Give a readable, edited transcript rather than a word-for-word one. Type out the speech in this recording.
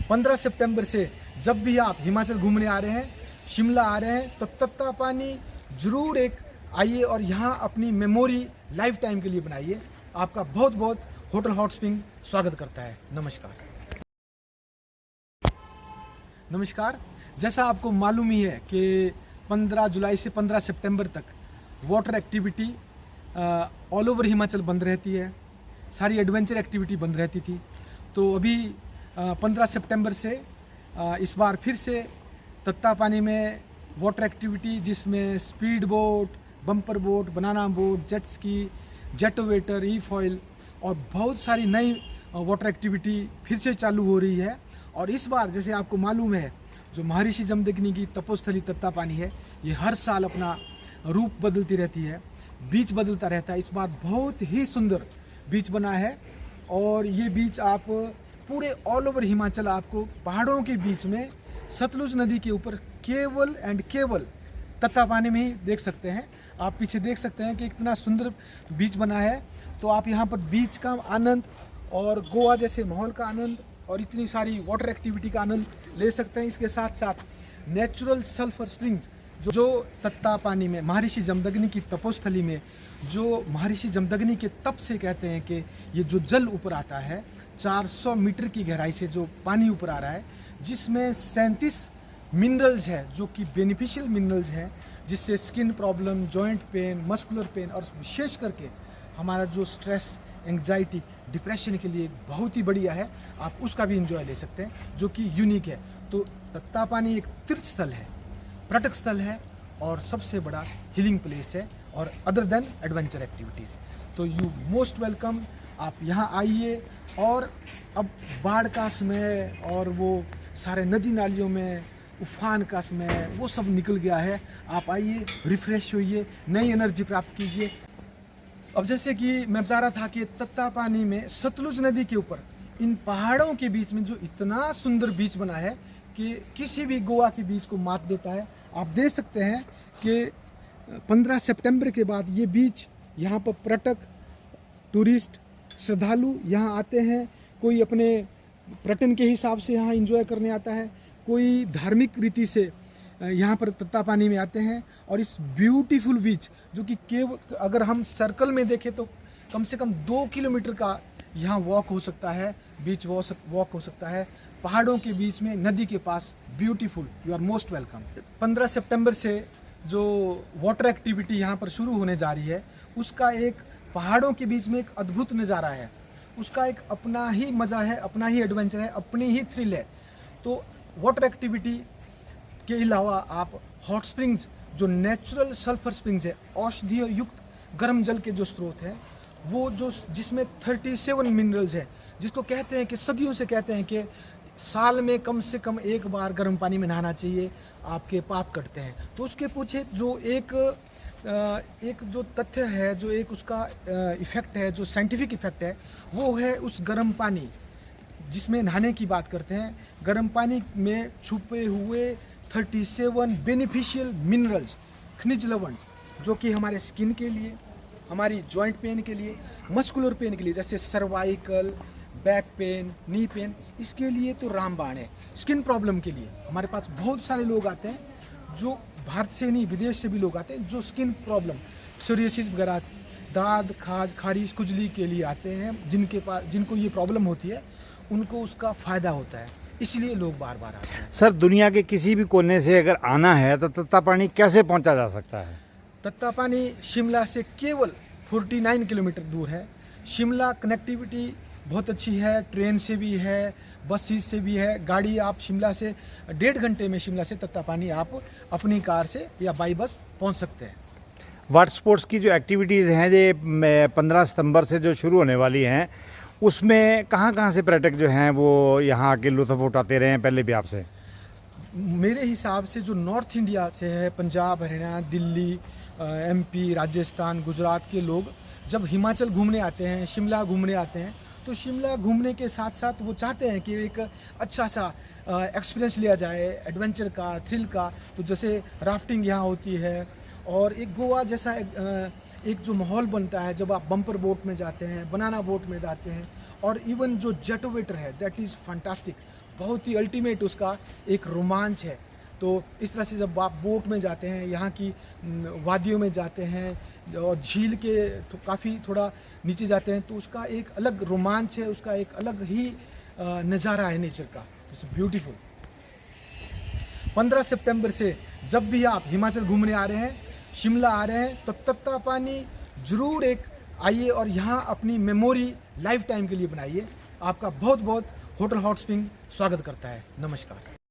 15 सितंबर से जब भी आप हिमाचल घूमने आ रहे हैं, शिमला आ रहे हैं, तो तत्तापानी ज़रूर एक आइए और यहाँ अपनी मेमोरी लाइफ टाइम के लिए बनाइए। आपका बहुत बहुत होटल हॉट स्प्रिंग स्वागत करता है। नमस्कार। जैसा आपको मालूम ही है कि 15 जुलाई से 15 सितंबर तक water activity all over Himachal बंद रहती है, सारी एडवेंचर एक्टिविटी बंद रहती थी। तो अभी 15 सितंबर से इस बार फिर से तत्तापानी में वाटर एक्टिविटी, जिसमें speed boat, bumper boat, banana boat, jet ski, जेटोवेटर, ई फॉइल और बहुत सारी नई वाटर एक्टिविटी फिर से चालू हो रही है। और इस बार जैसे आपको मालूम है, जो महर्षि जमदग्नि की तपोस्थली तत्तापानी है, ये हर साल अपना रूप बदलती रहती है, बीच बदलता रहता है। इस बार बहुत ही सुंदर बीच बना है और ये बीच आप पूरे ऑल ओवर हिमाचल आपको पहाड़ों के बीच में सतलुज नदी के ऊपर केवल एंड केवल तत्तापानी में ही देख सकते हैं। आप पीछे देख सकते हैं कि कितना सुंदर बीच बना है। तो आप यहाँ पर बीच का आनंद और गोवा जैसे माहौल का आनंद और इतनी सारी वाटर एक्टिविटी का आनंद ले सकते हैं। इसके साथ साथ नेचुरल सल्फर स्प्रिंग्स जो तत्तापानी में महर्षि जमदग्नि की तपोस्थली में, जो महर्षि जमदग्नि के तप से कहते हैं कि ये जो जल ऊपर आता है 400 मीटर की गहराई से जो पानी ऊपर आ रहा है, जिसमें 37 मिनरल्स है जो कि बेनिफिशियल मिनरल्स हैं, जिससे skin problem, joint pain, muscular pain और विशेष करके हमारा जो स्ट्रेस, एंग्जाइटी, डिप्रेशन के लिए बहुत ही बढ़िया है। आप उसका भी इंजॉय ले सकते हैं, जो कि यूनिक है। तो तत्तापानी एक तीर्थ स्थल है, पर्यटक स्थल है और सबसे बड़ा हीलिंग प्लेस है, और अदर देन एडवेंचर एक्टिविटीज़। तो यू मोस्ट वेलकम, आप यहाँ आइए। और अब बाढ़ का समय और वो सारे नदी नालियों में उफान का समय वो सब निकल गया है। आप आइए, रिफ्रेश होइए, नई एनर्जी प्राप्त कीजिए। अब जैसे कि मैं बता रहा था कि तत्तापानी में सतलुज नदी के ऊपर इन पहाड़ों के बीच में जो इतना सुंदर बीच बना है कि किसी भी गोवा के बीच को मात देता है। आप देख सकते हैं कि 15 सितंबर के बाद ये बीच, यहाँ पर पर्यटक, टूरिस्ट, श्रद्धालु यहाँ आते हैं। कोई अपने पर्यटन के हिसाब से यहाँ एंजॉय करने आता है, कोई धार्मिक रीति से यहाँ पर तत्तापानी में आते हैं। और इस ब्यूटीफुल बीच जो कि केवल अगर हम सर्कल में देखें तो कम से कम 2 किलोमीटर का यहाँ वॉक हो सकता है, बीच वॉक हो सकता है, पहाड़ों के बीच में, नदी के पास। Beautiful, you are most welcome. 15 सितंबर से जो वाटर एक्टिविटी यहाँ पर शुरू होने जा रही है, उसका एक पहाड़ों के बीच में एक अद्भुत नज़ारा है, उसका एक अपना ही मज़ा है, अपना ही एडवेंचर है, अपनी ही थ्रिल है। तो वाटर एक्टिविटी के अलावा आप हॉट स्प्रिंग्स, जो नेचुरल सल्फर स्प्रिंग्स है, औषधीय युक्त गर्म जल के जो स्रोत हैं, वो जो जिसमें 37 मिनरल्स है, जिसको कहते हैं कि सदियों से कहते हैं कि साल में कम से कम एक बार गर्म पानी में नहाना चाहिए, आपके पाप कटते हैं। तो उसके पीछे जो एक जो तथ्य है, जो एक उसका इफ़ेक्ट है, जो साइंटिफिक इफ़ेक्ट है, वो है उस गर्म पानी जिसमें नहाने की बात करते हैं। गर्म पानी में छुपे हुए 37 बेनिफिशियल मिनरल्स, खनिज लवण, जो कि हमारे स्किन के लिए, हमारी जॉइंट पेन के लिए, मस्कुलर पेन के लिए, जैसे cervical, back pain, knee pain, इसके लिए तो रामबाण है। स्किन प्रॉब्लम के लिए हमारे पास बहुत सारे लोग आते हैं, जो भारत से नहीं विदेश से भी लोग आते हैं, जो स्किन प्रॉब्लम, सोरियासिस वगैरह, दाद, खाज, खारिश, खुजली के लिए आते हैं, जिनको ये प्रॉब्लम होती है, उनको उसका फ़ायदा होता है, इसलिए लोग बार बार आते हैं। सर, दुनिया के किसी भी कोने से अगर आना है तो तत्तापानी कैसे पहुंचा जा सकता है? तत्तापानी शिमला से केवल 49 किलोमीटर दूर है। शिमला कनेक्टिविटी बहुत अच्छी है, ट्रेन से भी है, बसेस से भी है। गाड़ी आप शिमला से 1.5 घंटे में शिमला से तत्तापानी आप अपनी कार से या बाई बस पहुंच सकते हैं। वाटर स्पोर्ट्स की जो एक्टिविटीज़ हैं, ये 15 सितंबर से जो शुरू होने वाली हैं, उसमें कहाँ से पर्यटक जो हैं वो यहाँ आके लुत्फ़ उठाते रहे हैं पहले भी आपसे? मेरे हिसाब से जो नॉर्थ इंडिया से है, पंजाब, हरियाणा, दिल्ली, MP, राजस्थान, गुजरात के लोग जब हिमाचल घूमने आते हैं, शिमला घूमने आते हैं, तो शिमला घूमने के साथ साथ वो चाहते हैं कि एक अच्छा सा एक्सपीरियंस लिया जाए, एडवेंचर का, थ्रिल का। तो जैसे राफ्टिंग यहाँ होती है, और एक गोवा जैसा एक जो माहौल बनता है जब आप बम्पर बोट में जाते हैं, बनाना बोट में जाते हैं, और इवन जो जेटोवेटर है, दैट इज़ फैंटास्टिक। बहुत ही अल्टीमेट उसका एक रोमांच है। तो इस तरह से जब आप बोट में जाते हैं, यहाँ की वादियों में जाते हैं और झील के तो काफ़ी थोड़ा नीचे जाते हैं, तो उसका एक अलग रोमांच है, उसका एक अलग ही नज़ारा है नेचर का। It's beautiful. 15 सितंबर से जब भी आप हिमाचल घूमने आ रहे हैं, शिमला आ रहे हैं, तो तत्तापानी ज़रूर एक आइए और यहाँ अपनी मेमोरी लाइफ टाइम के लिए बनाइए। आपका बहुत बहुत होटल हॉट स्प्रिंग स्वागत करता है। नमस्कार।